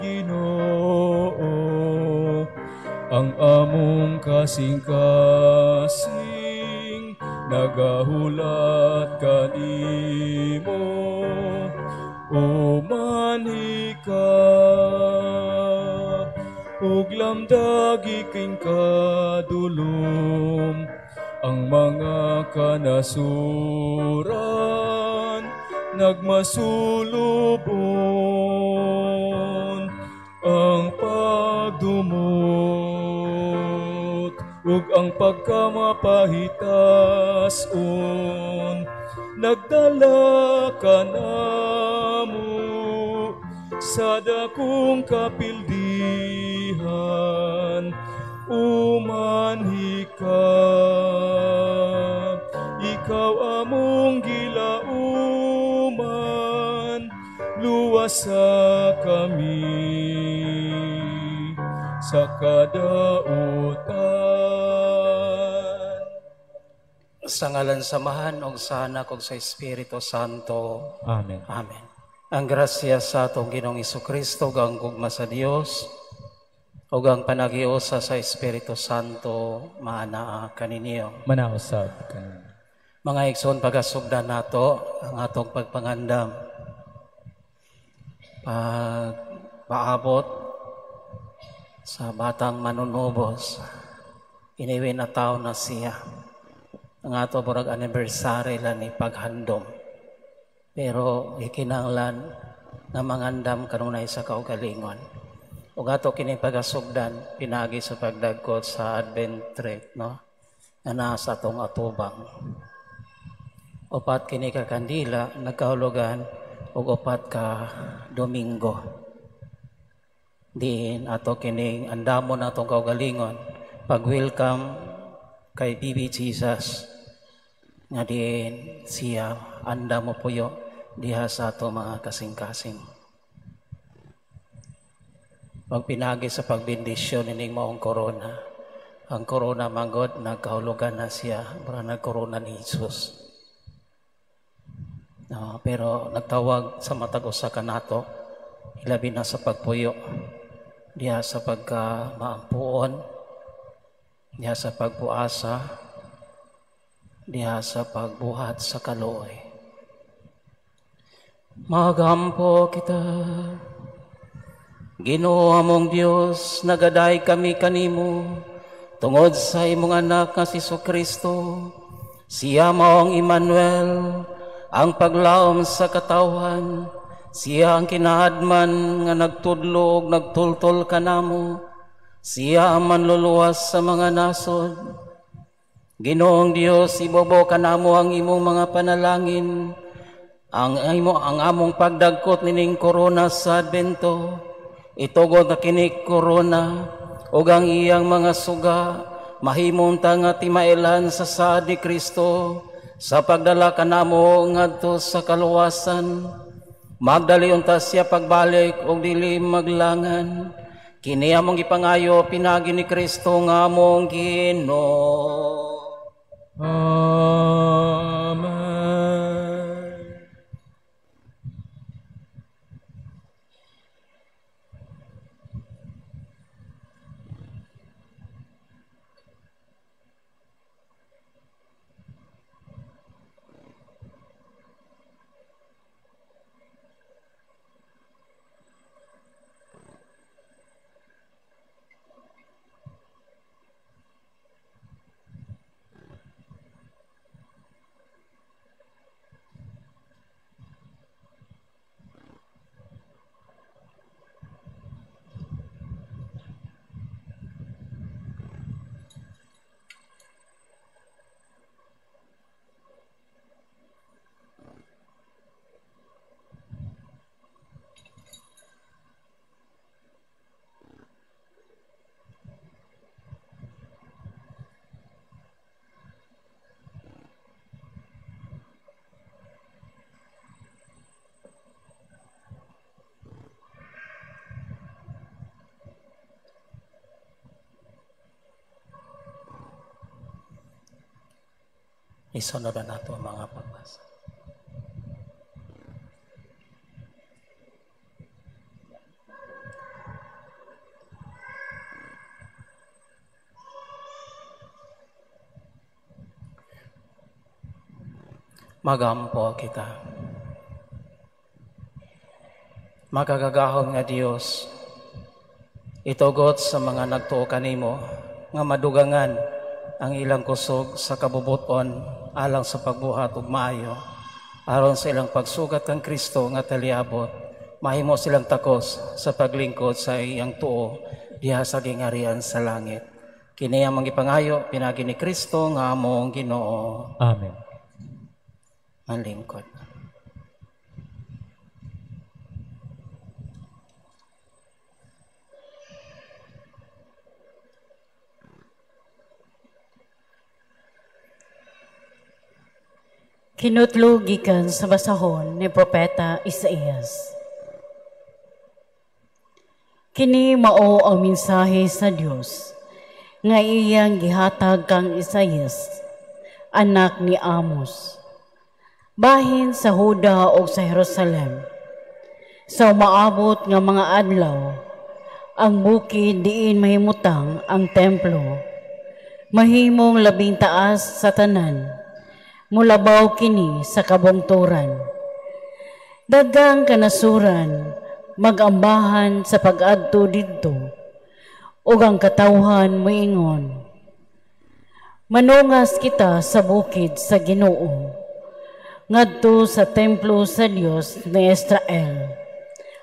Ginoo, ang among kasing-kasing nagahulat kanimo. O manhi ka, ug lamdagi king kadulom, ang mga kanasuran nagmasulubon, ang pagdumot ug ang pagkamapahitason nagdala ka namo sa dakong kapildihan. Umanhi ka, ikaw among gilauman, luwasa kami sa kadautan. Sa ngalan samahan og sa Anak ug sa Espiritu Santo. Amen. Amen. Ang grasya sa atong Ginoong Jesucristo, ang gugma sa Dios, ug ang panagiusa sa Espiritu Santo maanaa kaninyo. Manausab kaninyo. Mga igsoon, pagasugdan nato ang atong pagpangandam. Paabot sa batang manunubos, iniwi na tao na siya. Ang ato burag anniversary lang ni paghandom. Pero ikinanglan na mangandam kanunay sa kaugalingon. Ug ato kini pagasugdan pinagi sa pagdagkot sa Advent trip, no? Na nasa atong atubang. Upat kini ka kandila nagkahulugan ug upat ka Domingo. Diin ato kining andamon atong kaugalingon pag-welcome kay Baby Jesus. Nga diin siya anda mo puyo diha sa ato mga kasing-kasing. Pagpinagi sa pagbindisyon ining maong korona. Ang korona manggod nagkahulugan na siya para nagkorona ni Jesus. No, pero nagtawag sa matag usa ka nato ilabi na sa pagpuyo diha sa pagka-maampuon, diha sa pagpuasa, diha sa pagbuhat sa kaluoy. Magampo kita, Ginoo among Dios, nagaday kami kanimo tungod sa imong anak nga si Jesucristo. Siya maong Emmanuel, ang paglaom sa katawhan. Siya ang kinaadman nga nagtudlo ug nagtultol kanamo. Siya ang manluluwas sa mga nasod. Ginoong Dios, ibobo kanamo ang imong mga panalangin, ang among pagdagkot nining korona sa Advento. Itugod na kini korona ug ang iyang mga suga mahimong ta nga timailan sa saad ni Kristo sa pagdala kanamo ngadto sa kaluwasan. Magdalion ta siya pagbalik og dili maglangan. Kini among ipangayo pinagi ni Kristo nga among Ginoo. Amen. Isunod na nato ang mga pagbasa. Magampo kita. Makagagahon nga Dios, itugot sa mga nagtuo kanimo nga madugangan ang ilang kusog sa kabubuton alang sa pagbuhat ug maayo aron sa ilang pagsugat kang Kristo nga taliabot mahimo silang takos sa paglingkod sa iyang tuo diha sa gingarian sa langit. Kini ang mangipangayo pinagi ni Kristo nga among Ginoo. Amen. Ang lingkod. Kinutlo gikan sa basahon ni Propeta Isaías. Kini mao ang mensahe sa Dios nga iyang gihatag kang Isaías, anak ni Amos, bahin sa Huda o sa Jerusalem. Sa umaabot nga mga adlaw, ang bukid diin mahimutang ang templo, mahimong labing taas sa tanan, mulabaw kini sa kabungturan. Daghang kanasuran magambahan sa pag-adto didto ug ang katawhan moingon. Manungas kita sa bukid sa Ginoo ngadto sa templo sa Dios ni Israel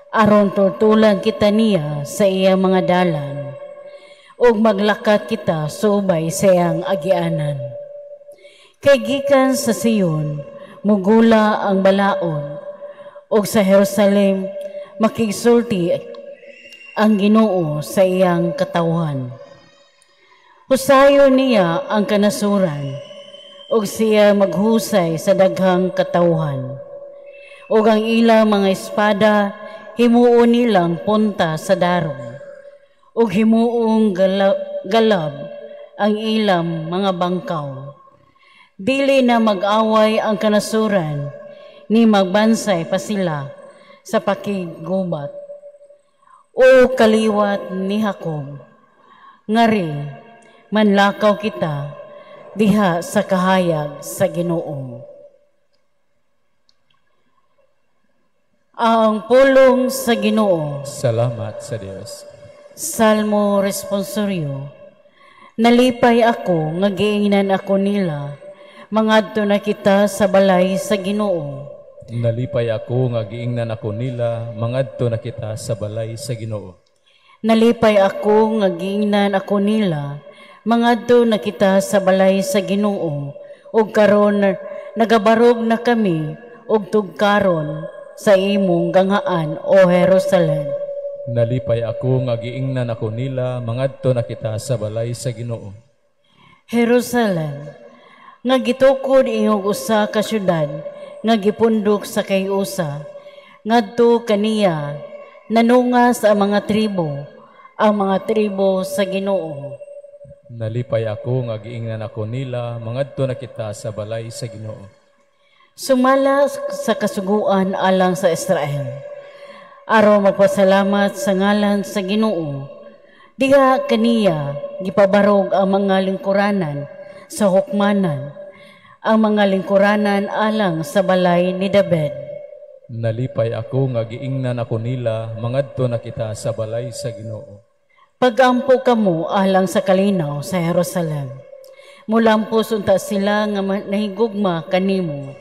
aron tutulan kita niya sa iyang mga dalan ug maglakat kita subay sa iyang agianan. Kay gikan sa Sion, mugula ang balaod, ug sa Jerusalem, makigsulti ang Ginoo sa iyang katawhan. Husayo niya ang kanasuran, ug siya maghusay sa daghang katawhan. Ug ang ilang mga espada, himuon nilang punta sa darong, ug himuong galab ang ilang mga bangkaw. Dili na mag-away ang kanasuran, ni magbansay pa sila sa pakigubat. O kaliwat ni Jacob, ngari, manlakaw kita, diha sa kahayag sa Ginoo. Ang pulong sa Ginoo. Salamat sa Dios. Salmo responsorio. Nalipay ako, nga giingnan ako nila, mangadto na kita sa balay sa Ginoo. Nalipay ako nga giingnan ako nila, mangadto na kita sa balay sa Ginoo. Nalipay ako nga giingnan ako nila, mangadto na kita sa balay sa Ginoo. Ug karon nagabarog na kami ug tugkaron sa imong ganghaan o Jerusalem. Nalipay ako nga giingnan ako nila, mangadto na kita sa balay sa Ginoo. Jerusalem, nga gitukod iyong usa ka syudad, nga gipundok sa kayusa, ngadto kaniya, nanungas ang mga tribo sa Ginoo. Nalipay ako nga giingnan ako nila, mangadto na kita sa balay sa Ginoo. Sumala sa kasuguan alang sa Israel, aron magpasalamat sa ngalan sa Ginoo. Diha kaniya gipabarog ang mga lingkuranan sa hukmanan, ang mga lingkuranan alang sa balay ni David. Nalipay ako nga giingnan ako nila, mangadto na kita sa balay sa Ginoo. Pagampo kamo alang sa kalinaw sa Jerusalem. Mulampos unta sila nga nahigugma kanimo.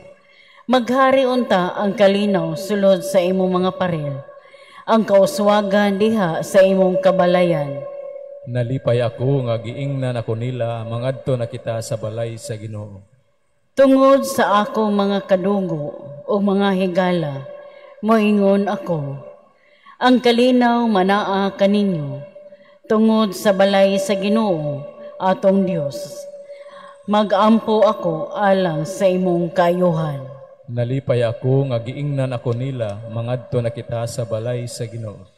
Maghari unta ang kalinaw sulod sa imong mga paril, ang kauswagan diha sa imong kabalayan. Nalipay ako nga giingnan ako nila, mangadto na kita sa balay sa Ginoo. Tungod sa ako mga kadugo o mga higala, moingon ako, ang kalinaw manaa kaninyo, tungod sa balay sa Ginoo atong Dios. Magampo ako alang sa imong kayuhan. Nalipay ako nga giingnan ako nila, mangadto na kita sa balay sa Ginoo.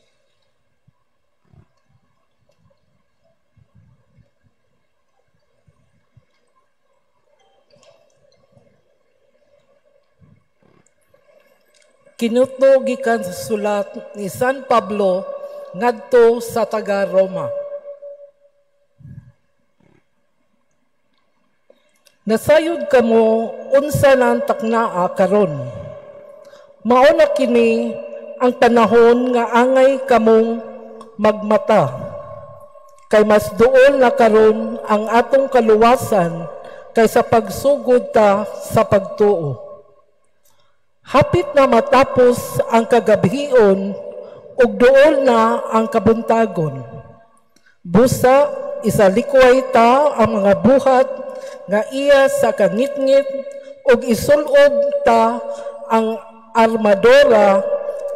Kinutlo gikan sa sulat ni San Pablo ngadto sa taga Roma. Nasayod kamo unsa ng taknaa karon. Mao na kini ang panahon nga angay kamong magmata. Kay mas duol na karon ang atong kaluwasan kaysa pagsugod ta sa pagtuo. Hapit na matapos ang kagabhion ug duol na ang kabuntagon. Busa isalikway ta ang mga buhat nga iya sa kangitngit ug isulod ta ang armadora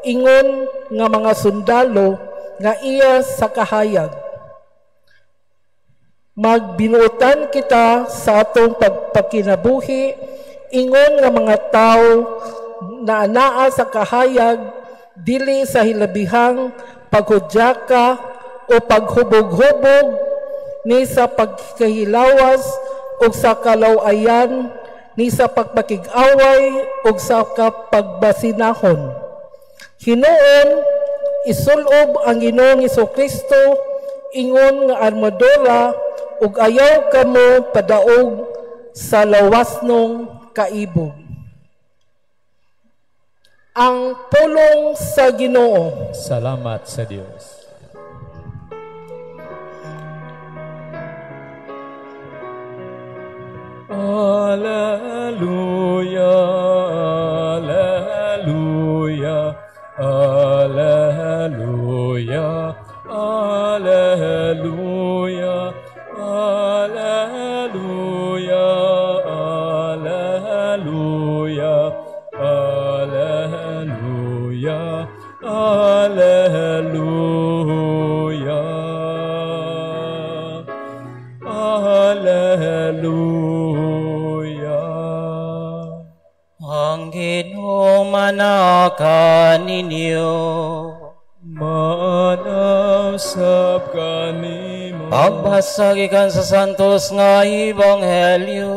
ingon nga mga sundalo nga iya sa kahayag. Magbinuotan kita sa atong pagpakinabuhi ingon nga mga tao na anaa sa kahayag dili sa hilabihang paghudyaka o paghubog-hubog ni sa pagkahilawas o sa kalawayan ni sa pagpakig-away o sa kapagbasinahon. Hinuon, isulob ang Ginoong Hesukristo ingon nga armadura ug ayaw kamo padaog sa lawasnong kaibog. Ang pulong sa Ginoo. Salamat sa Dios. Alleluia, alleluia, alleluia, alleluia, alleluia, alleluia, alleluia, alleluia, alleluia. Ang Ginoo manakan ninyo. Manasap kanimo. Pagbasa gikan sa santos nga ebanghelyo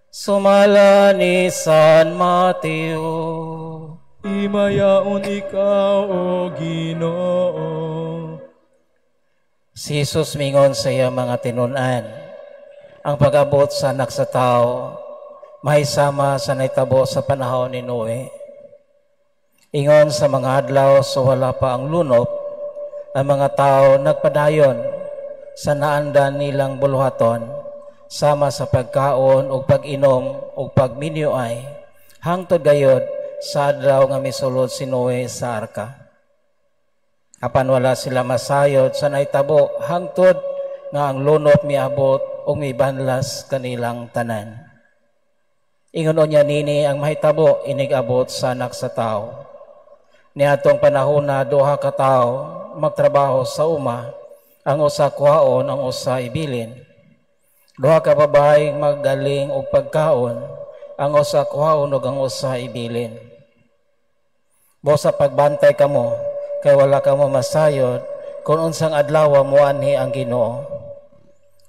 sumala ni San Mateo. Imayaon ikaw, O Ginoo. Si Jesus mingon sa iya mga tinunan, ang pag-abot sa anak sa tao mahisama sa naitabo sa panahon ni Noe. Ingon sa mga adlaw so wala pa ang lunop, ang mga tao nagpadayon sa naandan nilang buluhaton sama sa pagkaon o pag-inom o pagminyoay hangtod gayod sa adlaw nga misulod si Noe sa arka. Apan wala sila masayod sa naitabo hangtod nga ang lunop miabot o mibanlas kanilang tanan. Ingon niya nini ang mahitabo inigabot sa anak sa tao. Niadtong panahon na duha ka tawo magtrabaho sa uma, ang usa kuhaon, ang usa ibilin. Duha ka babaeng magdaling og pagkaon, ang usa kuhaon ug ang usa ibilin. Bosa pagbantay kamo kay wala kamo masayod kung unsang adlaw mo anhi ang Ginoo.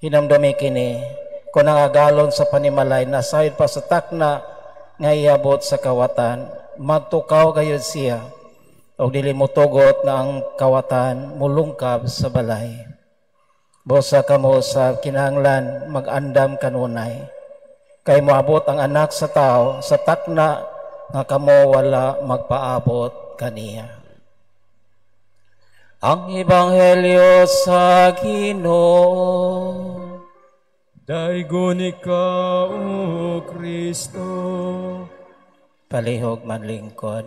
Hinamdumi kini kung nangagalon sa panimalay na sayod pa sa takna nga iabot sa kawatan, magtukaw gayud siya o dili mo tugot nga ang kawatan mulungkab sa balay. Bosa kamo sa kinahanglan mag-andam kanunay kay moabot ang anak sa tao sa takna nga kamo wala magpaabot kaniya. Ang Ebanghelyo sa Ginoo. Daigon ikaw, O Kristo. Palihog man lingkod.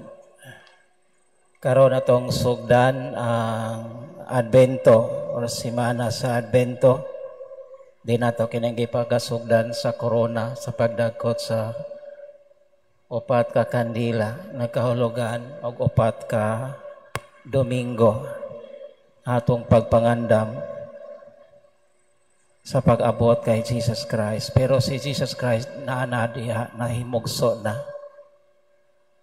Karon atong sugdan ang Advento o simana sa Advento. Di nato kinang gipagasugdan sa corona sa pagdagkot sa upat ka kandila nagkahulugan og upat ka Domingo atong pagpangandam sa pag-abot kay Jesus Christ. Pero si Jesus Christ naanadiha, nahimugso na.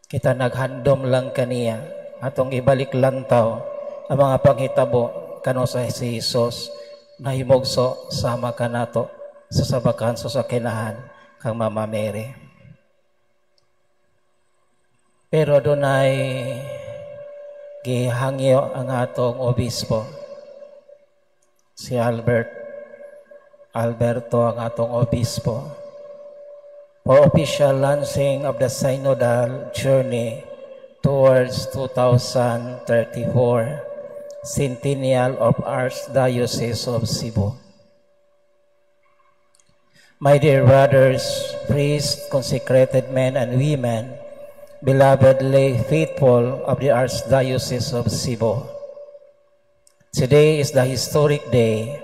Kita naghandom lang kaniya, atong ibalik lantaw ang mga panghitabo kano sa si Jesus, nahimugso sama ka nato sa sabakan sa sakinahan kang Mama Mary. Pero dunay gihangyo ang atong obispo, si Alberto ang atong obispo for official launching of the synodal journey towards 2034 centennial of Archdiocese of Cebu. My dear brothers, priests, consecrated men and women, beloved lay faithful of the Archdiocese of Cebu, today is the historic day.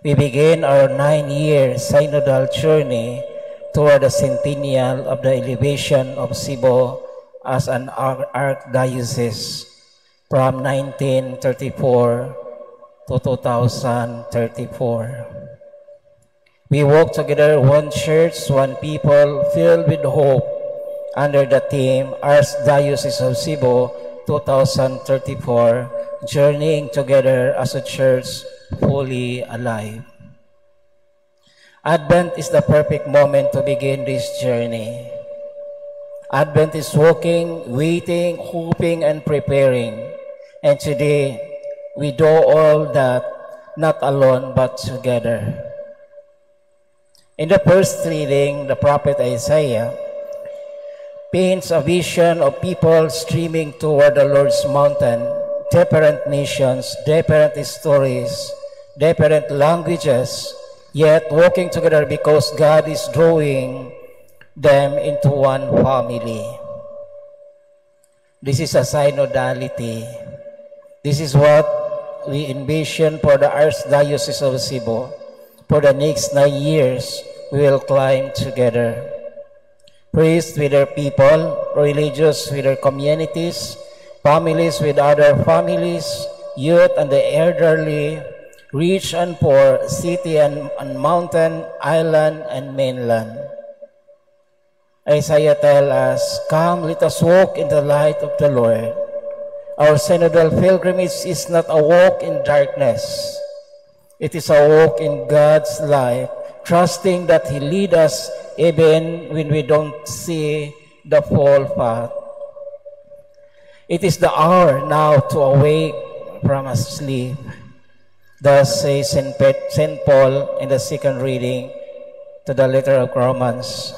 We begin our 9-year synodal journey toward the centennial of the elevation of Cebu as an archdiocese from 1934 to 2034. We walk together, one church, one people, filled with hope, under the theme Archdiocese of Cebu 2034, journeying together as a church fully alive. Advent is the perfect moment to begin this journey. Advent is walking, waiting, hoping, and preparing. And today, we do all that, not alone, but together. In the first reading, the prophet Isaiah paints a vision of people streaming toward the Lord's mountain, different nations, different stories, different languages, yet walking together because God is drawing them into one family. This is a synodality. This is what we envision for the Archdiocese of Cebu. For the next 9 years, we will climb together. Priests with their people, religious with their communities, families with other families, youth and the elderly, rich and poor, city and mountain, island and mainland. Isaiah tells us, "Come, let us walk in the light of the Lord." Our synodal pilgrimage is not a walk in darkness. It is a walk in God's light, trusting that He leads us even when we don't see the full path. It is the hour now to awake from a sleep. Thus says St. Paul in the second reading to the letter of Romans.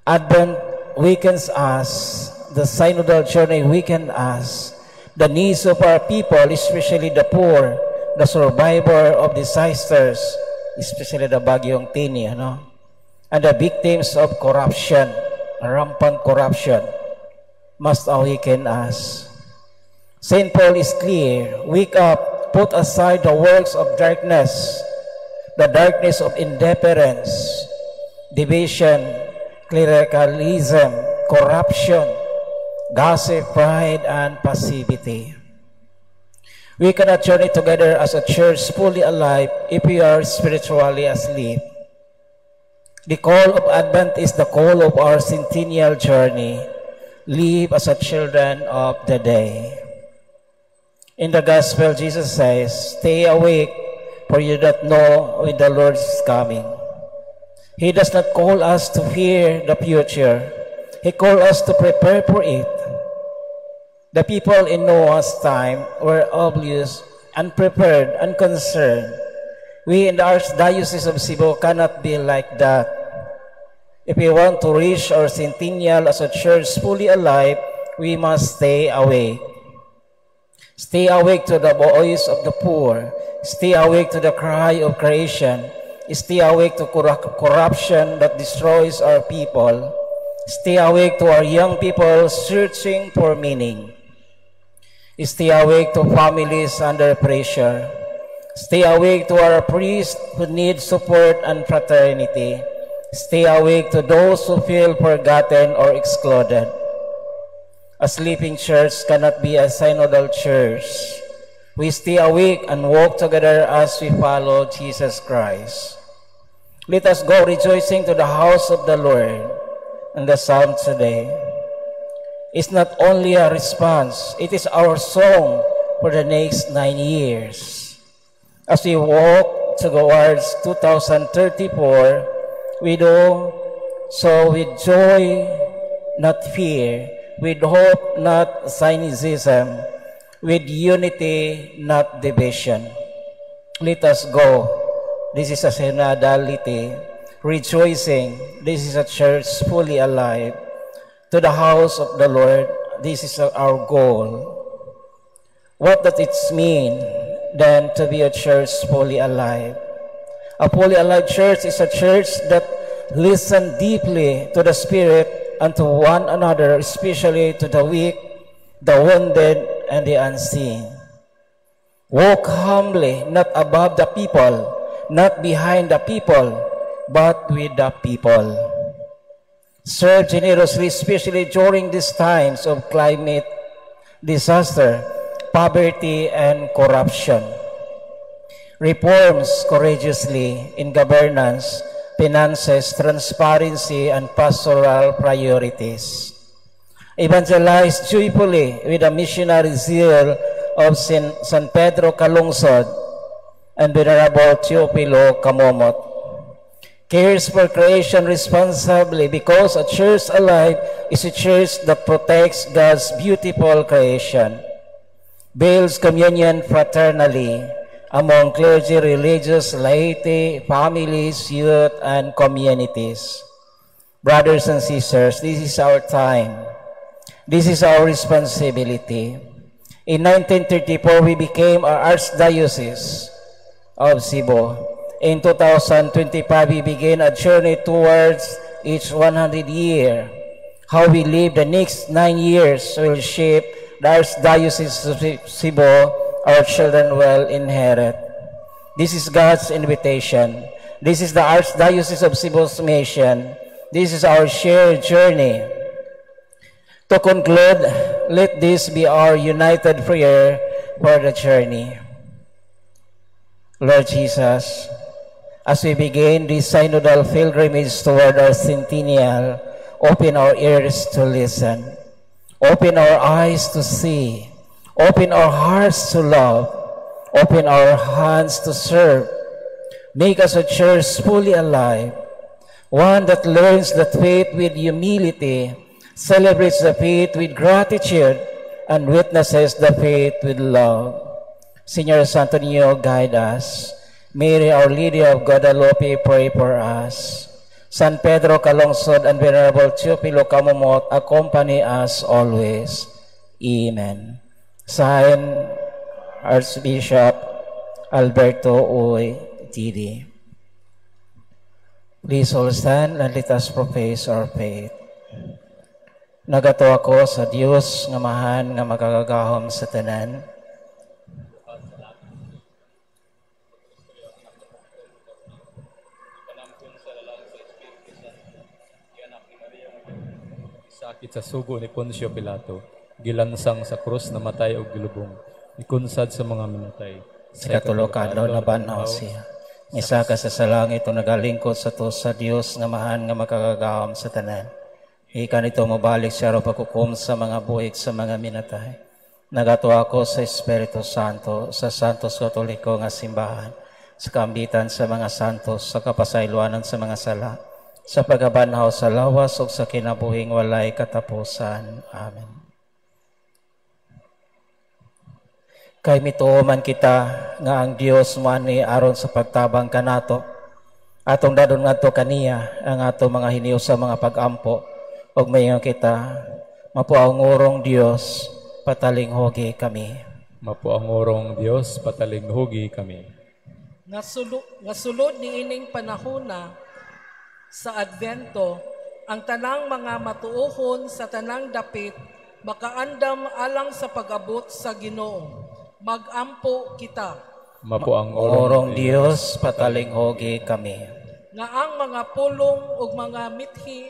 Advent weakens us. The synodal journey weakens us. The needs of our people, especially the poor, the survivor of disasters, especially the Bagyong Tini, and the victims of corruption, rampant corruption, must awaken us. St. Paul is clear, wake up, put aside the works of darkness, the darkness of indifference, division, clericalism, corruption, gossip, pride, and passivity. We cannot journey together as a church fully alive if we are spiritually asleep. The call of Advent is the call of our centennial journey. Live as a children of the day. In the Gospel, Jesus says, "Stay awake, for you don't know when the Lord is coming." He does not call us to fear the future. He calls us to prepare for it. The people in Noah's time were oblivious, unprepared, unconcerned. We in the Archdiocese of Cebu cannot be like that. If we want to reach our centennial as a church fully alive, we must stay awake. Stay awake to the voice of the poor. Stay awake to the cry of creation. Stay awake to corruption that destroys our people. Stay awake to our young people searching for meaning. Stay awake to families under pressure. Stay awake to our priests who need support and fraternity. Stay awake to those who feel forgotten or excluded. A sleeping church cannot be a synodal church. We stay awake and walk together as we follow Jesus Christ. Let us go rejoicing to the house of the Lord. And the psalm today is not only a response, it is our song for the next 9 years. As we walk towards 2034, we do so with joy, not fear, with hope, not cynicism, with unity, not division. Let us go. This is a synodality. rejoicing. This is a church fully alive. To the house of the Lord, this is our goal. What does it mean then to be a church fully alive? A fully alive church is a church that listens deeply to the Spirit and to one another, especially to the weak, the wounded, and the unseen. Walk humbly, not above the people, not behind the people, but with the people. Serve generously, especially during these times of climate disaster, poverty, and corruption. Reforms courageously in governance, finances, transparency, and pastoral priorities. Evangelize joyfully with the missionary zeal of San Pedro Calungsod and Venerable Teofilo Camomot. Cares for creation responsibly, because a church alive is a church that protects God's beautiful creation. Builds communion fraternally among clergy, religious, laity, families, youth, and communities. Brothers and sisters, this is our time. This is our responsibility. In 1934, we became our Archdiocese of Cebu. In 2025, we begin a journey towards each 100 year. How we live the next 9 years will shape the Archdiocese of Cebu our children will inherit. This is God's invitation. This is the Archdiocese of Cebu's mission. This is our shared journey. To conclude, let this be our united prayer for the journey. Lord Jesus, as we begin this synodal pilgrimage toward our centennial, open our ears to listen. Open our eyes to see. Open our hearts to love. Open our hands to serve. Make us a church fully alive, one that learns the faith with humility, celebrates the faith with gratitude, and witnesses the faith with love. Señor Santo Niño, guide us. Mary, Our Lady of Guadalupe, pray for us. San Pedro Calungsod and Venerable Teofilo Camomot, accompany us always. Amen. Signed, Archbishop Alberto Uy Tidi. Please all stand and let us profess our faith. Nagato ako sa Dios nga mahan nga magagagahom sa tanan. Sakit sa sugo ni Poncio Pilato, gilansang sa krus na matay o gilubong, ikunsad sa mga minatay. Sa katulokadlaw na banaw siya. Isa ka sa salangit o nagalingkod sa to sa Dios nga mahan nga makagagahom sa tanan. Ika nito mabalik siya ro pagkukum sa mga buhig sa mga minatay. Nagato ako sa Espiritu Santo, sa Santos Katoliko nga simbahan, sa kambitan sa mga santos, sa kapasayloanan sa mga sala, sa pagabanhaw sa lawas o sa kinabuhing walay katapusan. Amen. Kay mituoman kita nga ang Dios mani aron sa pagtabang kanato, atong dadon ngadto kaniya ang ato mga hiniyo sa mga pagampo, og mayon kita mapuangurong Dios patalinghogi kami. Mapuangurong Dios patalinghogi kami. Nga sulod ni ining panahona sa Advento, ang tanang mga matuohon sa tanang dapit makaandam alang sa pag-abot sa Ginoo. Magampo kita. Mapuangurong Dios patalinghogi kami. Nga ang mga pulong ug mga mithi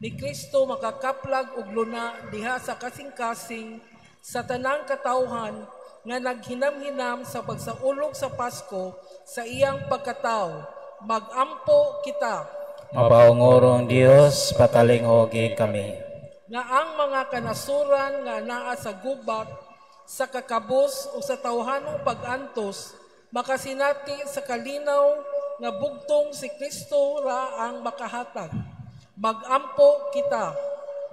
ni Kristo makakaplag og luna diha sa kasing-kasing sa tanang katawhan nga naghinam-hinam sa pagsaulog sa Pasko sa iyang pagkatao. Magampo kita. Mapaungurong Dios patalinghogi kami. Nga ang mga kanasuran nga naa sa gubat, sa kakabos o sa tawhanong pag-antos, makasinati sa kalinaw nga bugtong si Kristo ra ang makahatag. Magampo kita.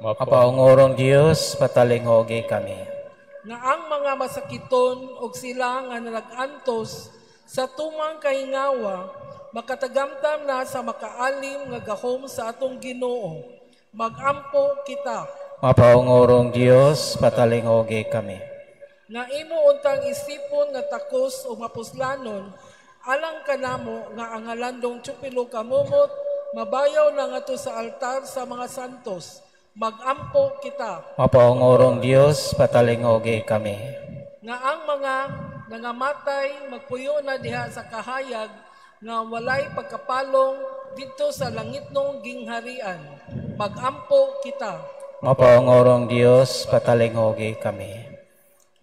Mapaungurong Dios patalinghogi kami. Nga ang mga masakiton o sila nga nag-antos sa tumang kahingawa, makatagamtam na sa makaalim nga gahom sa atong Ginoo. Magampo kita. Mapaungorong Dios, patalingogi kami. Nga imo untang isipon nga takos o mapuslanon, alang kanamo nga ang alandong tsupilo kamumot, mabayaw na nga to sa altar sa mga santos. Magampo kita. Mapaungorong Dios, patalingogi kami. Nga ang mga nangamatay magpuyo na diha sa kahayag nga walay pagkapalong dito sa langitnong gingharian. Magampo kita. Mapaungorong Dios, patalingogi kami.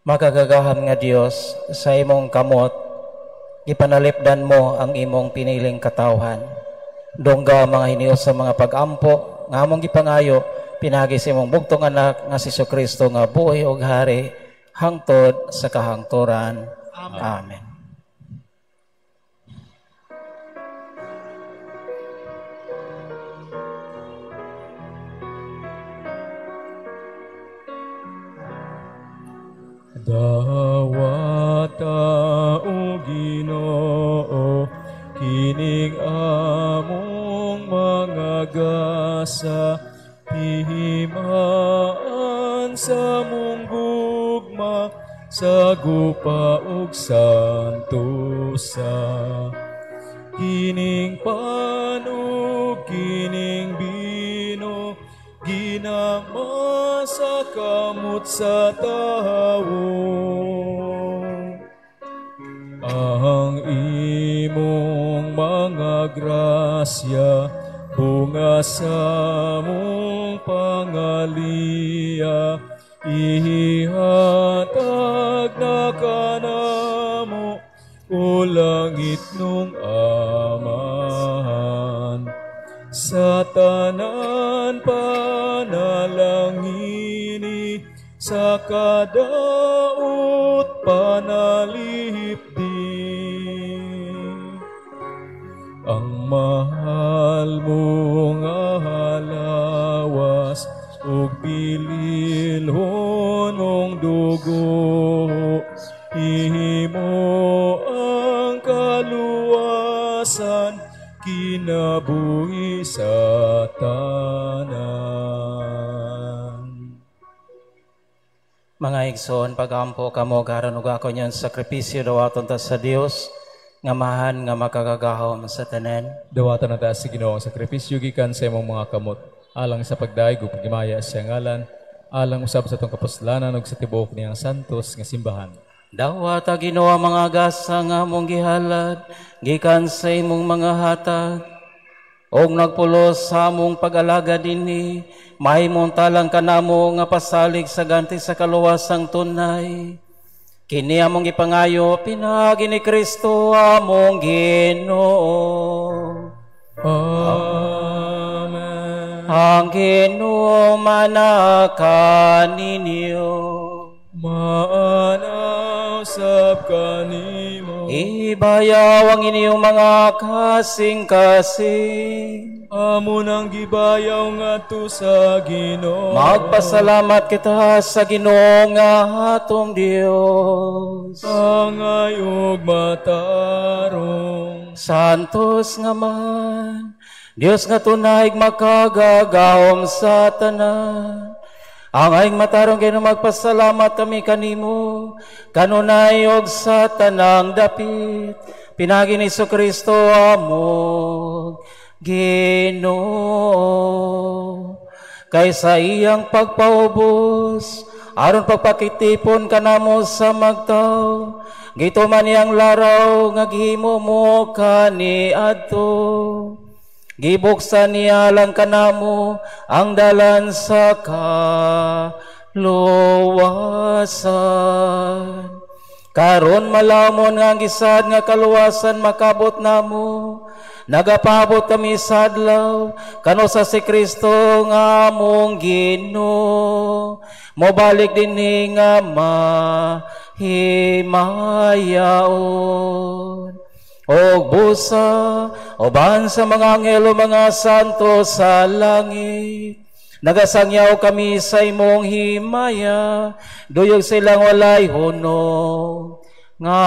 Magagagaham nga Dios, sa imong kamot, ipanalipdan mo ang imong piniling katawhan. Dongga mga hinios sa mga pagampo, nga among gipangayo, pinagi sa imong bugtong anak nga si Kristo nga buhay og hari, hangtod sa kahangturan. Amen. Amen. Dawata o Ginoo, kining among mga gasa, pihimaan sa mong gugma, sa gupa ug santusa. Kining panog, kining bino, ginama sa kamot sa tawo. Ang imong mga grasya, bunga sa mong pangaliya, ihatag na kanamo o langit nung amahan. Sa tanan panalangini, sa kadaot panalipdi. Ang mahal mong halawas ug pililhonong dugo, ihimo ang kaluwasan kinabuhi sa tanan. Mga igsoon, pagampo kamo karon ug ako niyan sakripisyo dawaton ta sa Dios, nga mahan nga makagagahom sa tanan. Dawatan na taas si Ginoo ang sakripisyo gikan sa imong mga kamot, alang sa pagdaig ug pagimaya sa ngalan, alang usab sa tong kapuslanan ug sa tibuok niyang santos nga simbahan. Dawata Ginoo mga gasa nga mong gihalad, gikan sa imong mga hatag, og nagpulos sa among pag-alaga dinhi, mahimong talang kanamo nga pasalig sa ganti sa kaluwasang tunay. Kini among gipangayo, pinagi ni Kristo among Ginoo. Amen. Ang Ginoo manakan ninyo. Maanaw sab kanimo, Ibayaw ang inyong mga kasing-kasing. amo nang gibayaw ngadto sa Ginoo. Magpasalamat kita sa Ginoo nga atong Dios. Angay ug matarong, Santos nga man, Dios nga tunay makagagahom sa tanan. Ang aing matarong kay magpasalamat kami kanimo, kanunay og sa tanang dapit, pinagi ni Kristo among Ginoo. Kaysa iyang pagpaubos, aron pagpakitipon kanamo sa magtaw, gituman niyang laraw nga gihimo mo kaniadto. Gibuksan niya lang kanamo ang dalan sa kaluwasan. Karon malamon nga ang gisad nga kaluwasan makabot namo. Nagapabot kami sa adlaw kano sa si Kristo nga among Ginoo. Mobalik dinhi nga mahimayaon. O busa, oban sa mga anghelo, mga santo sa langit. Nagasangyaw kami sa imong himaya, duyog silang walay hunong nga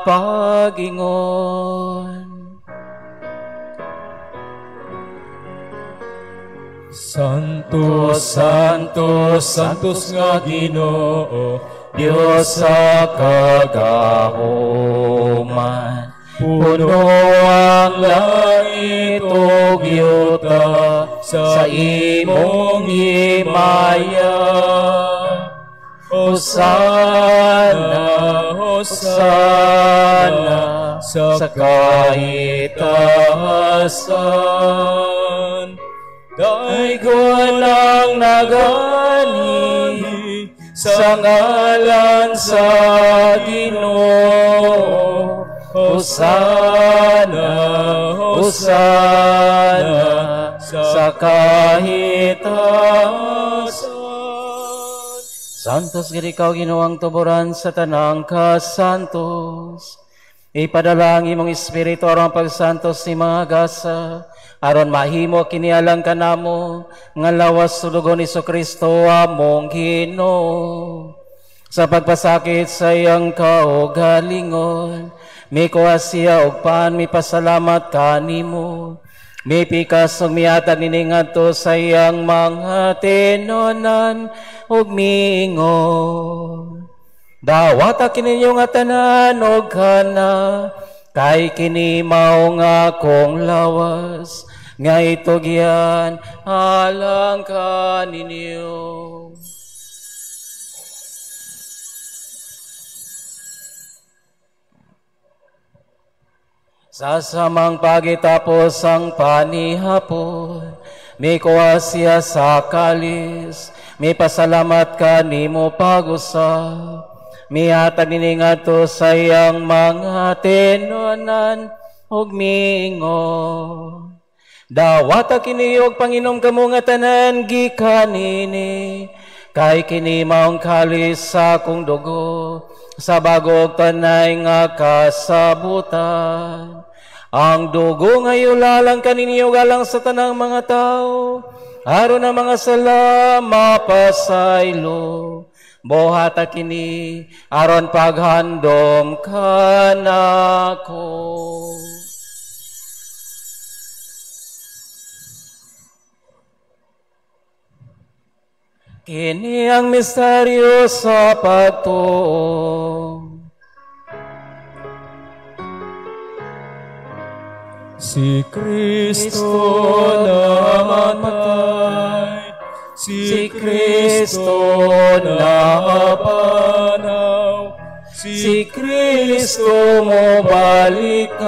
pagingon. Santos, Santos, Santos nga Ginoo, Dios sa kagahuman. Puno ang langit ug yuta sa imong himaya. Hosana, Hosana sa kaitaasan. Daigon ang nagani sa ngalan sa Ginoo. Hosana, Hosana sa kahitaasan. Santos gid ikaw Ginoong tuburan sa tanang kasantos. Ipadala ang imong espiritu aron pagsantos ni mga gasa, aron mahimo kinialang kanamo nga lawas sulugon ni Kristo among Ginoo. Sa pagpasakit sa iyang kaugalingon, may kuha siya og paan, may pasalamat kanimo. May pikas ug miatag niningadto sa iyang mga tenonan ug miingon. Dawata kininyo nga tanan og kana, kay kini mao nga akong lawas, nga itugyan alang kaninyo. Sa samang pagitapos ang panihapon, may kuha siya sa kalis, may pasalamat kanimo pag-usap, may hatag niningadto sa iyang mga tenonan ug miingon. Dawata kini og Panginom kamo nga tanan gikanini, kay kini maong kalis sa akong dugo, sa bagog tanay nga kasabutan. Ang dugo nga iulalang kaninyo galang sa tanang mga tao, aron ang mga sala mapasaylo. Buhata kini aron paghandom kanako. Kini ang misteryo sa pagtuo. Si Kristo namatay, si Kristo napanaw, si Kristo mo balikan.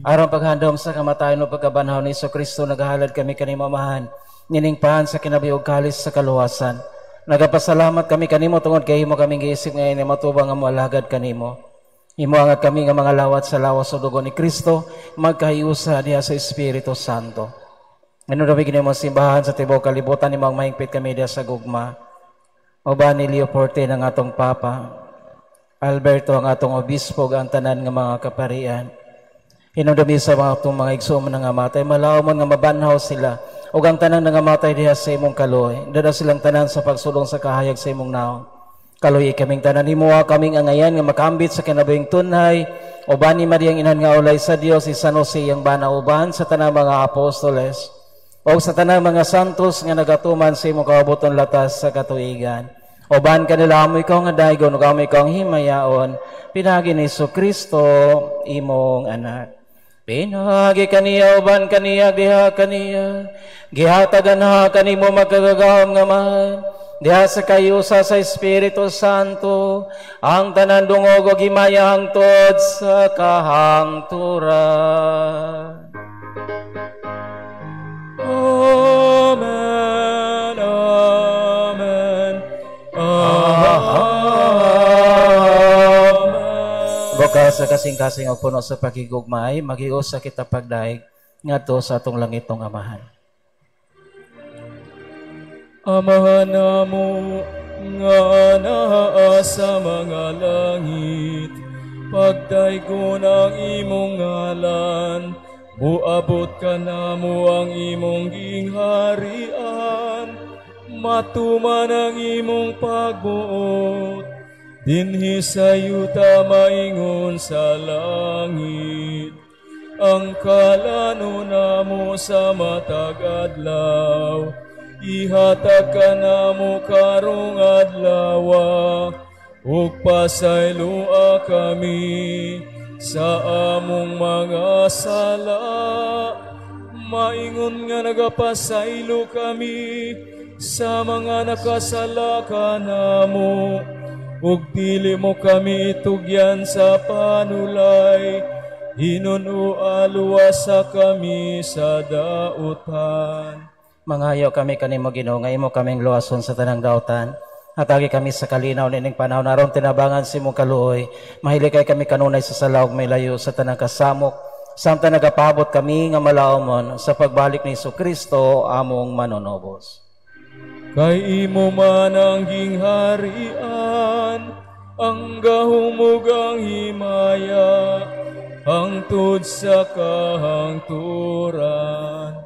Aron paghandom sa kamatayon o pagkabanhaw ni Kristo, nagahalad kami kanimo amahan, niningpahan sa kinabiog kalis sa kaluwasan. Nagapasalamat kami kanimo tungod kay himo kaming giisip ngayon matubang nga moalagad kanimo. Himo angat kami nga mga lawat sa lawas o dugo ni Kristo, magkahiusa diha sa Espiritu Santo. Ngano daw gini mo simbahan sa tibuok kalibutan, ni mga mahingpit kami diha sa gugma. O ba ni Leo XIV ang atong Papa, Alberto ang atong obispo, ang tanan nga mga kaparian. Hinudami sa mga itong mga igsoon nga matay, malawman nga mabanhaw sila, o ang tanan nga matay diha sa imong kaloy. Dada silang tanan sa pagsulong sa kahayag sa imong naon. Kaloy kaming tanan himuha kaming angayan nga makambit sa kinabuhing tunay, uban ni Mariang Inhan nga ulay sa Dios, si San Jose ang banauban sa tanang mga apostoles, o sa tanang mga santos nga nagatuman sa imong kabuton latas sa katuigan. Uban kanila mo ikaw nga daygon, ug amo ikaw ang himayaon, pinagi ni Kristo imong anak. Pinagi kaniya, uban kaniya, diha kaniya, gihatagan ha kanimo magkagagahom nga man. Diha sa kayusa sa Espiritu Santo, ang tanan dungog o himaya hangtod sa kahangturan. Amen, amen, amen. Bukas sa kasing-kasing o puno sa pakigugmay, mag-iusa kita pagdaig ngadto sa atong langitong amahan. Amahan namo nga naa sa mga langit, pagdaygon ang imong ngalan, muabot ka namo ang imong gingharian, matuman ang imong pagbuot, dinhi sa yuta maingon sa langit. ang kalano namo sa matag adlaw. Ihatag ka namo karong adlaw, ug pasaylua kami sa among mga sala. Maingon nga nagapasaylo kami sa mga nakasala kanamo, ug dili mo kami itugyan sa panulay, hinuno aluwasa kami sa dautan. Manghayo kami kanimo Ginoo, nga imo kaming luwason sa tanang dautan. Hatagi kami sa kalinaw nining panahon aron tinabangan si mong kaluoy. Mahilikay kami kanunay sa salaw may layo sa tanang kasamok. Samtang nagapabot kami nga malaumon sa pagbalik ni Jesucristo among manonobos. Kay imo man ang gingharian, ang gahumugang himaya, hangtod sa kahangturan.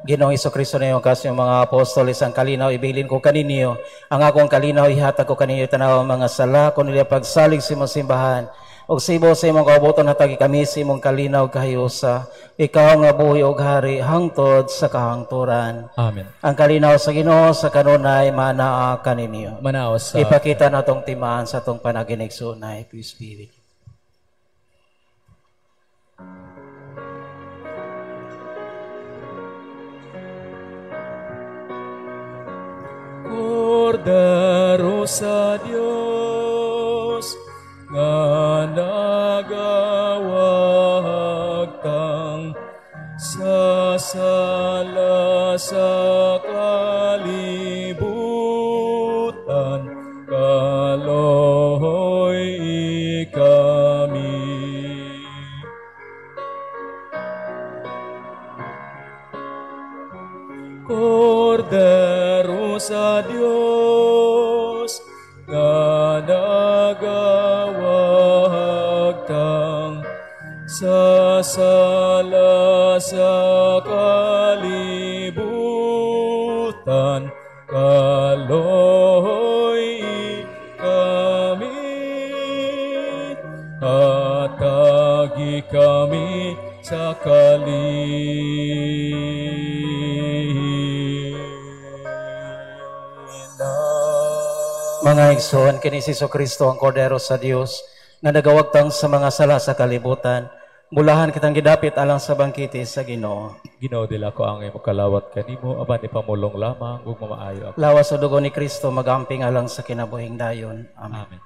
Ginoong Jesucristo na yung kasyo mga apostol, isang kalinaw ibilin ko kaninyo. Ang akong kalinaw ihatag ko kaninyo tanaw mga sala, kung nila pagsalig sa imong simbahan. Og sibo sa imong kaubuton hatagi kami sa imong kalinaw kahiusa. Ikaw nga buhi og hari hangtod sa kahangturan. Amen. Ang kalinaw sa Ginoo sa kanunay manaa kaninyo. Manaos sa Ipakita na tong timaan sa tong panaginig sunay. Peace be with you. Kordero sa Dios, nga nagawagtang sa sala sa kalibutan, kaloy kami. Kordero sa Dios, nga nagawagtang sa sala sa kalibutan, kaloy kami, hatagi kami sa Mga igsoon, kini si Jesucristo ang kordero sa Dios nga nagawagtang sa mga sala sa kalibutan. Mulahan kitang gidapit alang sa bangkite sa Ginoo. Ginoo dila ko ang imong kalawat kanimo, aban ipamulong lamang ug mamaayo ako. Lawas sa dugo ni Kristo magamping alang sa kinabuhing dayon. Amen. Amen.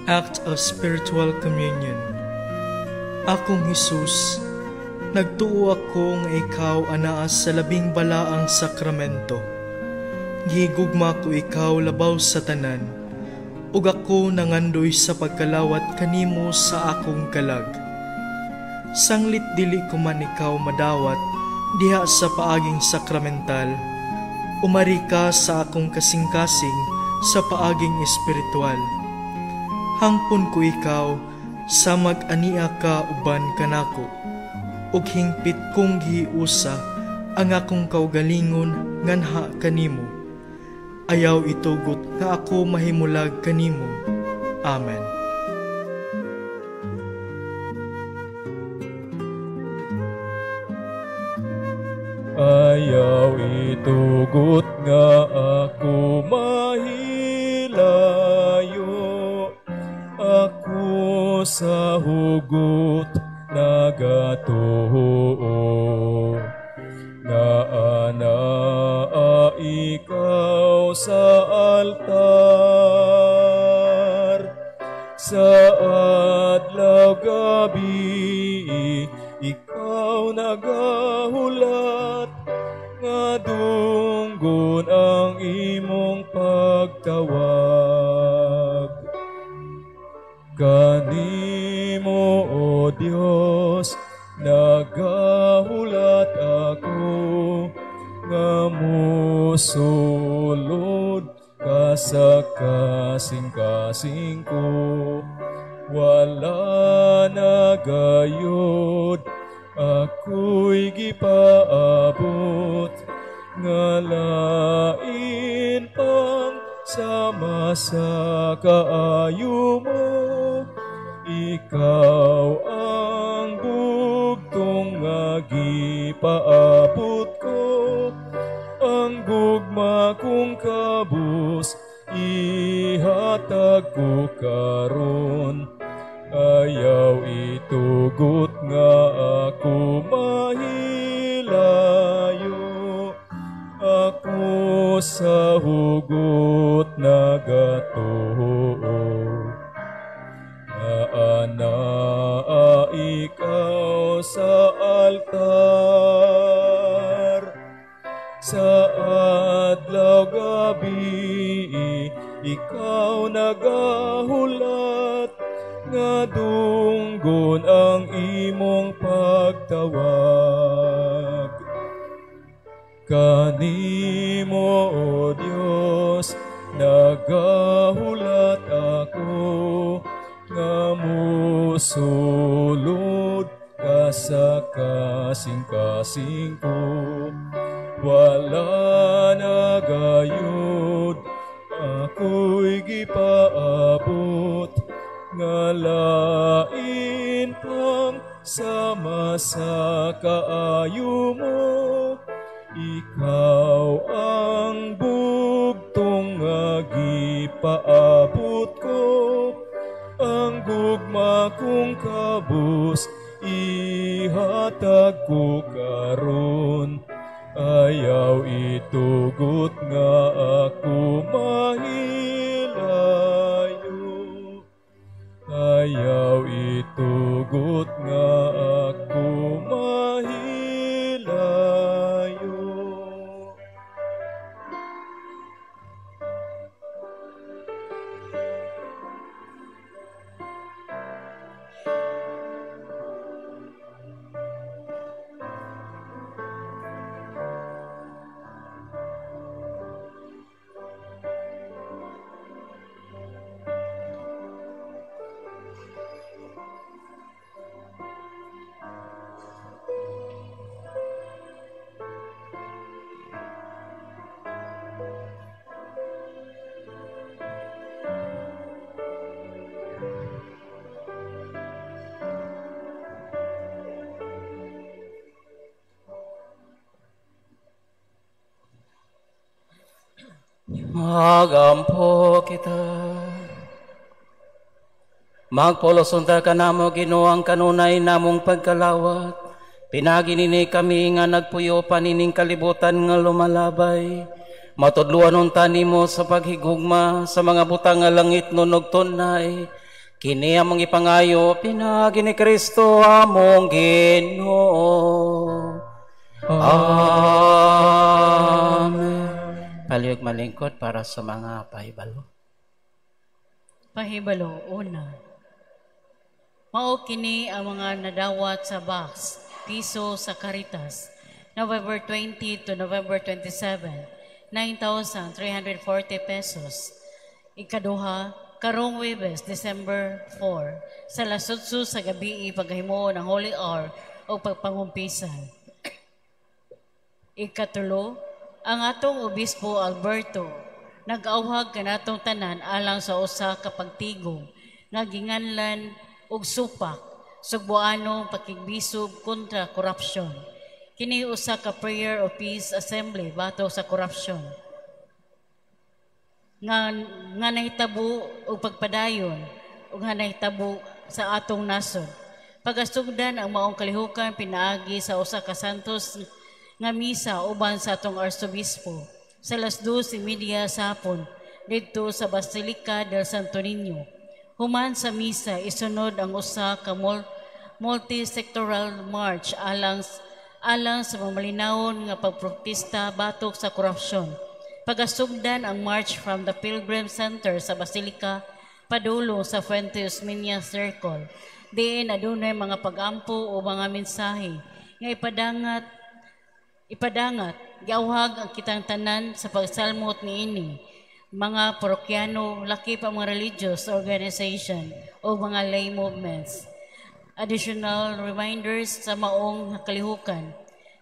Act of Spiritual Communion. Akong Hesus, nagtuo ako nga ikaw anaas sa labing balaang sakramento. Gigugma ko ikaw labaw sa tanan, ug ako nangandoy sa pagkalawat kanimo sa akong kalag. Sanglit dili ko man ikaw madawat diha sa paaging sakramental, umari ka sa akong kasing-kasing sa paaging espiritual. Hangpon ko ikaw, sa mag-ania ka uban kanako, ug hingpit kong giusa ang akong kaugalingon nganha kanimo. Ayaw itugot nga ako mahimulag kanimo. Amen. Ayaw itugot nga ako mahilayo, ako sa hugot nagatuo, nga anaa ikaw sa altar, sa adlaw gabi ikaw nagahulat, nga dunggon ang imong pagtawag. Kanimo, O Dios, nagahulat ako, nga musulod ka sa kasing-kasing ko. Wala na gayud, ako'y gipaabot, ngalain pang sama sa kaayo mo. Ikaw ang bugtong nga gipaabot ko, ang gugma kong kabus, ihatag ko karon. Ayaw itugot nga ako mahilayo, ako sa hugot nagatuo. Naanaa ikaw sa altar, sa adlaw gabi, ikaw nagahulat, nga dunggon ang imong pagtawag. Kanimo, O Dios, nagahulat ako, nga musulod ka sa kasing-kasing ko. Wala na gayud, ako'y gipaabot, ngalain pang sama sa kaayo mo. Ikaw ang bugtong nga gipaabot ko, ang gugma kong kabus, ihatag ko karon. Ayaw itugot nga ako mahilayo, ayaw itugot nga ako mahilayo. Magampo kita. Magpolosunta ka namo Ginoo ang kanunay namong pagkalawat. Pinaginini kami nga nagpuyo panining kalibutan nga lumalabay. Matudluan unta nimo sa paghigugma sa mga butang nga langit nunog tunay. Kini among ipangayo pinagi ni Kristo among Ginoo. Amen. Palihog malingkod para sa mga pahibalo. Pahibalo, una. Mao kini ang mga nadawat sa box, piso sa Caritas, November 20 to November 27, 9,340 pesos. Ikaduha, karong Webes, December 4, sa lasutsu sa gabi paghimuon ng Holy Hour o pagpangumpisan. Ikatulo, ang atong Obispo Alberto nag-awhag kanatong tanan alang sa usa ka pagtigom nga ginganlan og supak sugboanong pakigbisog kontra korupsyon. Kini usa ka prayer of peace assembly batok sa korupsyon nga nahitabo og pagpadayon ug nga nahitabo sa atong nasod. Pagasugdan ang maong kalihukan pinaagi sa usa ka santos nga misa uban sa atong Arsobispo sa alas 2:30 sa hapon dito sa Basilica del Santo Niño. Human sa misa isunod ang usa ka multi-sectoral march alang sa mamalinawon nga pagprotesta batok sa korupsyon. Pagasugdan ang march from the Pilgrim Center sa Basilica padulong sa Fuentes Minya Circle. Diin adunay mga pagampo o mga mensahe nga ipadangat, giawhag ang kitang tanan sa pagsalmot niini. mga parokyano, laki pa mga religious organization o mga lay movements. Additional reminders sa maong kalihukan.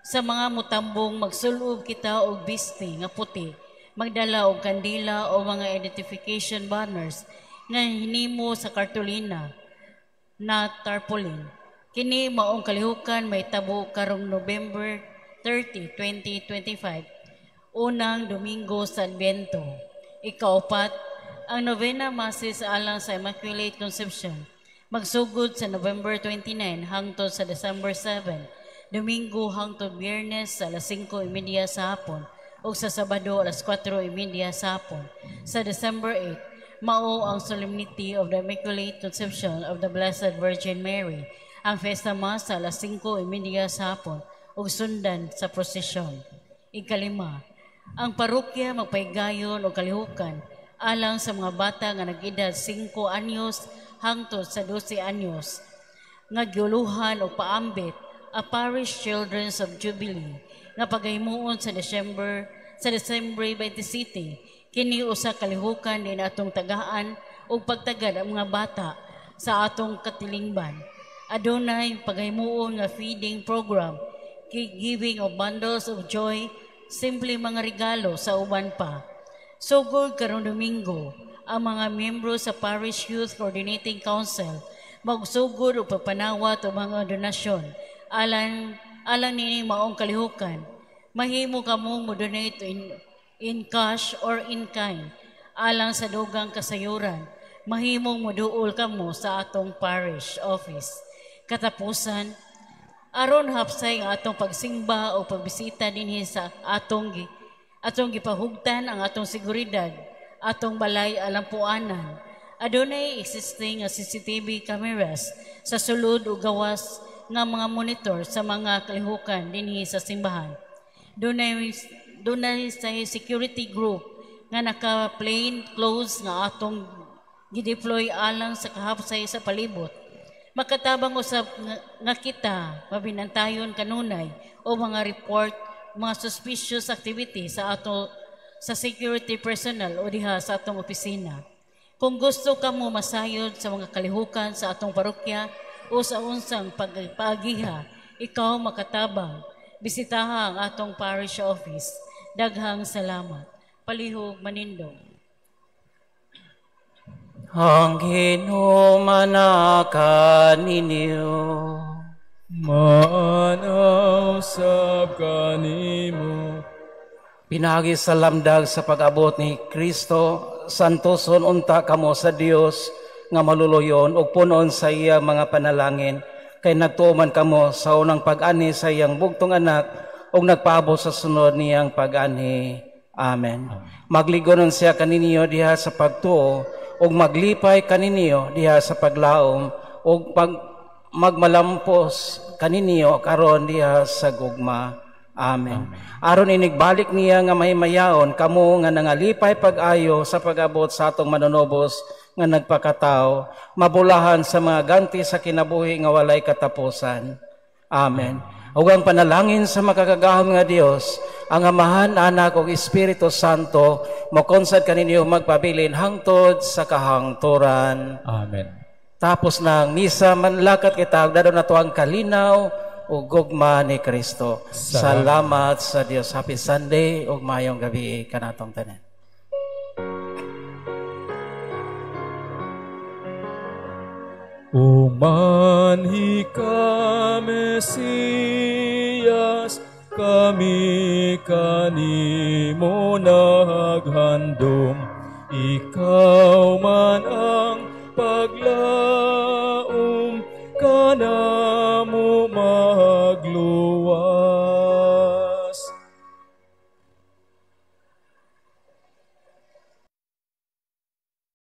Sa mga mutambong magsulob kita og bisti nga puti, magdala og kandila o mga identification banners nga hinimo sa kartulina na tarpaulin. Kini maong kalihukan may tabo karong November 30, 2025, unang Domingo sa Advento. Ikaapat, ang Novena Masses alang sa Immaculate Conception magsugod sa November 29 hangtod sa December 7, Domingo hangtod Biyernes sa alas 5:30 sa hapon o sa Sabado alas 4:30 sa hapon. Sa December 8, mao ang Solemnity of the Immaculate Conception of the Blessed Virgin Mary, ang Fiesta Mass sa alas 5:30 sa hapon ug sundan sa prosesyon. Ikalima, ang parokya magpaygayon o kalihukan alang sa mga bata nga nag-edad 5 anyos hangtod sa 12 anyos nga giuluhan o paambit a Parish Children's of Jubilee nga paghimuon sa December 27. Kini usa kalihukan din atong tagaan o pagtagad ang mga bata sa atong katilingban. Adunay paghimuon nga feeding program, giving of bundles of joy, simple mga regalo sa uban pa. Sugod karong Domingo, ang mga miyembro sa Parish Youth Coordinating Council magsugod o papanawat o mga donasyon alang nini maong kalihukan. Mahimo kamo mo donate in cash or in kind alang sa dugang kasayuran. Mahimong moduol kamo sa atong parish office. Katapusan, aron hapsay ang atong pagsimba o pagbisita dinhi sa atong gipahugtan ang atong seguridad, atong balay alampuanan. Adunay existing nga CCTV cameras sa sulod o gawas nga mga monitor sa mga kalihukan dinhi sa simbahan. Dunay sa security group nga naka plain clothes nga atong gideploy alang sa kahapsay sa palibot. Makatabang usab nga kita mabinantayon kanunay o mga report mga suspicious activity sa security personnel o diha sa atong opisina. Kung gusto ka mo masayod sa mga kalihukan sa atong parokya o sa unsang pagpagiha, ikaw makatabang. Bisitaha ang atong parish office. Daghang salamat. Palihog Manindong. Ang hinumana ninyo, Manaw sab kanimo. pinagi sa lamdag sa pag-abot ni Kristo, santoson unta kamo sa Dios nga maluluyon ug punon sa iyang mga panalangin, kay nagtuoman kamo sa unang pag-ani sa iyang bugtong anak ug nagpaabot sa sunod niyang pag-ani. Amen. Magligonon siya kaninyo diha sa pagtuo ug maglipay kaninyo diha sa paglaom ug magmalampos kaninyo karon diha sa gugma. Amen. Aron inigbalik niya nga mahimayaon kamo nga nangalipay pag-ayo sa pag-abot sa atong manunobos nga nagpakatao, mabulahan sa mga ganti sa kinabuhi nga walay katapusan. Amen. Ug ang panalangin sa makakagahom nga Dios, ang Amahan, Anak ug Espiritu Santo, mokonsad kaninyo magpabilin hangtod sa kahangturan. Amen. Tapos ng misa, manlakat kita, dado na to ang kalinaw o gugma ni Kristo. Salamat sa Dios. Happy Sunday ug mayong gabi kanatong tanan. Umanhi ka, Mesiyas, kami kanimo naghandom. Ikaw man ang paglaom kana